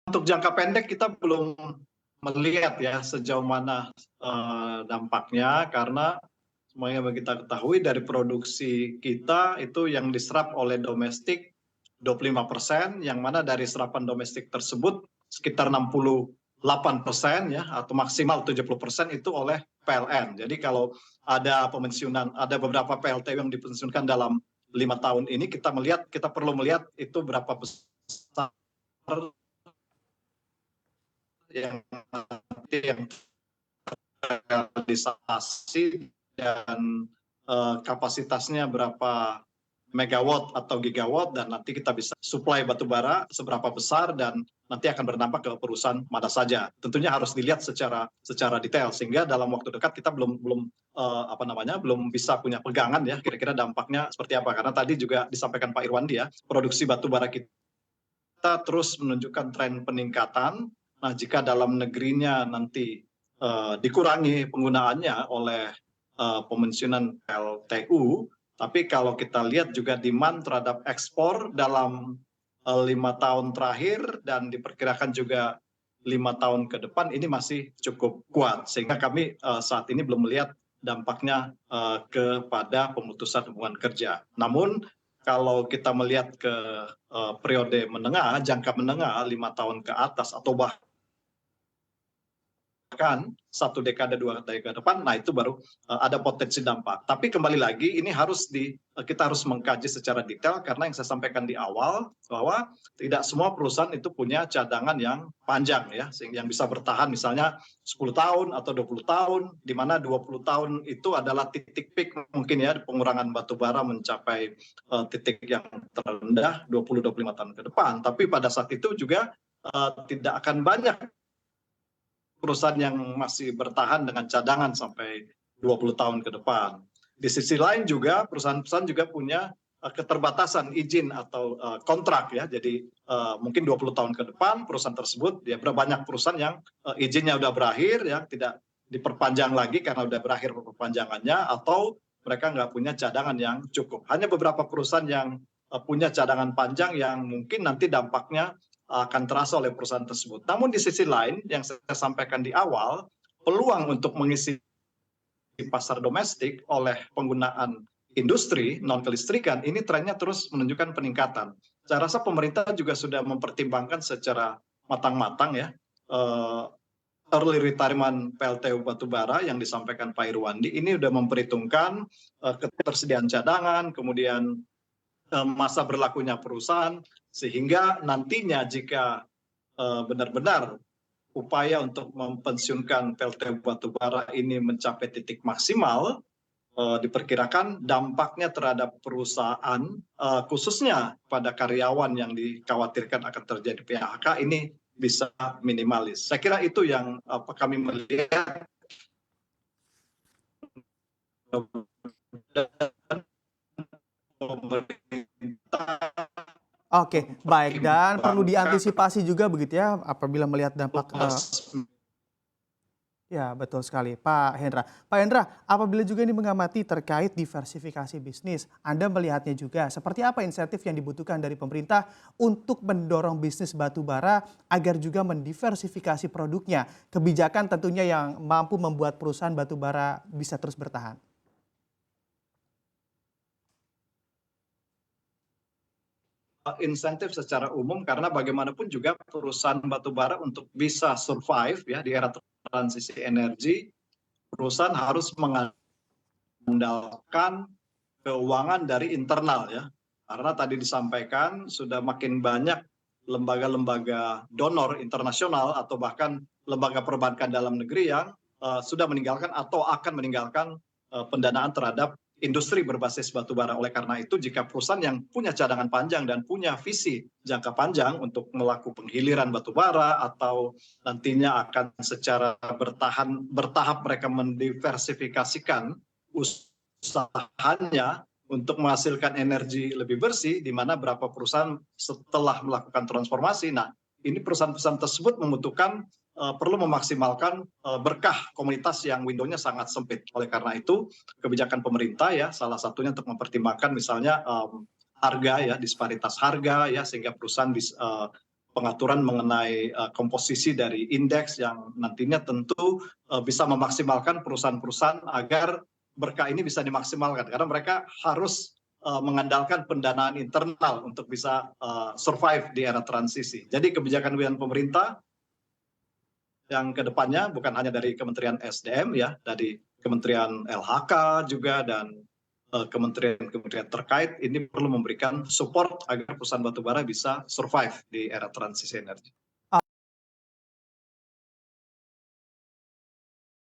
Untuk jangka pendek kita belum melihat ya sejauh mana dampaknya, karena semuanya kita ketahui dari produksi kita itu yang diserap oleh domestik 25%, yang mana dari serapan domestik tersebut sekitar 68% ya, atau maksimal 70% itu oleh PLN. Jadi kalau ada pemensiunan, ada beberapa PLTU yang dipensiunkan dalam 5 tahun ini, kita perlu melihat itu berapa besar yang realisasi dan kapasitasnya berapa megawatt atau gigawatt, dan nanti kita bisa supply batu bara seberapa besar dan nanti akan berdampak ke perusahaan mana saja. Tentunya harus dilihat secara detail, sehingga dalam waktu dekat kita belum bisa punya pegangan ya kira-kira dampaknya seperti apa, karena tadi juga disampaikan Pak Irwandi ya, produksi batu bara kita terus menunjukkan tren peningkatan. Nah, jika dalam negerinya nanti dikurangi penggunaannya oleh pemensiunan PLTU, tapi kalau kita lihat juga demand terhadap ekspor dalam 5 tahun terakhir dan diperkirakan juga 5 tahun ke depan ini masih cukup kuat, sehingga kami saat ini belum melihat dampaknya kepada pemutusan hubungan kerja. Namun kalau kita melihat ke periode menengah, jangka menengah 5 tahun ke atas atau bahkan 1 dekade 2 dekade depan, nah itu baru ada potensi dampak. Tapi kembali lagi ini kita harus mengkaji secara detail, karena yang saya sampaikan di awal bahwa tidak semua perusahaan itu punya cadangan yang panjang ya, sehingga yang bisa bertahan misalnya 10 tahun atau 20 tahun, di mana 20 tahun itu adalah titik peak mungkin ya pengurangan batu bara mencapai titik yang terendah 20-25 tahun ke depan. Tapi pada saat itu juga tidak akan banyak perusahaan yang masih bertahan dengan cadangan sampai 20 tahun ke depan. Di sisi lain juga perusahaan-perusahaan juga punya keterbatasan izin atau kontrak ya. Jadi mungkin 20 tahun ke depan perusahaan tersebut ya, banyak perusahaan yang izinnya udah berakhir ya, tidak diperpanjang lagi karena udah berakhir perpanjangannya, atau mereka nggak punya cadangan yang cukup. Hanya beberapa perusahaan yang punya cadangan panjang yang mungkin nanti dampaknya akan terasa oleh perusahaan tersebut. Namun di sisi lain yang saya sampaikan di awal, peluang untuk mengisi pasar domestik oleh penggunaan industri non kelistrikan ini trennya terus menunjukkan peningkatan. Saya rasa pemerintah juga sudah mempertimbangkan secara matang-matang ya early retirement PLTU batubara yang disampaikan Pak Irwandi ini sudah memperhitungkan ketersediaan cadangan, kemudian masa berlakunya perusahaan, sehingga nantinya jika benar-benar upaya untuk mempensiunkan PLTU batubara ini mencapai titik maksimal, diperkirakan dampaknya terhadap perusahaan, khususnya pada karyawan yang dikhawatirkan akan terjadi PHK ini bisa minimalis. Saya kira itu yang kami melihat pemerintah Oke, baik. Dan perlu diantisipasi juga begitu ya apabila melihat dampak. Ya, betul sekali, Pak Hendra. Pak Hendra, apabila juga ini mengamati terkait diversifikasi bisnis, Anda melihatnya juga seperti apa insentif yang dibutuhkan dari pemerintah untuk mendorong bisnis batu bara agar juga mendiversifikasi produknya, kebijakan tentunya yang mampu membuat perusahaan batu bara bisa terus bertahan. Insentif secara umum, karena bagaimanapun juga perusahaan batubara untuk bisa survive ya di era transisi energi, perusahaan harus mengandalkan keuangan dari internal ya, karena tadi disampaikan sudah makin banyak lembaga-lembaga donor internasional atau bahkan lembaga perbankan dalam negeri yang sudah meninggalkan atau akan meninggalkan pendanaan terhadap industri berbasis batubara. Oleh karena itu, jika perusahaan yang punya cadangan panjang dan punya visi jangka panjang untuk melakukan penghiliran batubara atau nantinya akan secara bertahap mereka mendiversifikasikan usahanya untuk menghasilkan energi lebih bersih, di mana berapa perusahaan setelah melakukan transformasi. Nah, ini perusahaan-perusahaan tersebut membutuhkan perlu memaksimalkan berkah komunitas yang window-nya sangat sempit. Oleh karena itu, kebijakan pemerintah ya salah satunya untuk mempertimbangkan misalnya harga ya, disparitas harga ya, sehingga perusahaan bisa pengaturan mengenai komposisi dari indeks yang nantinya tentu bisa memaksimalkan perusahaan-perusahaan agar berkah ini bisa dimaksimalkan, karena mereka harus mengandalkan pendanaan internal untuk bisa survive di era transisi. Jadi kebijakan pemerintah yang kedepannya bukan hanya dari Kementerian SDM ya, dari Kementerian LHK juga dan kementerian-kementerian terkait ini perlu memberikan support agar perusahaan batubara bisa survive di era transisi energi.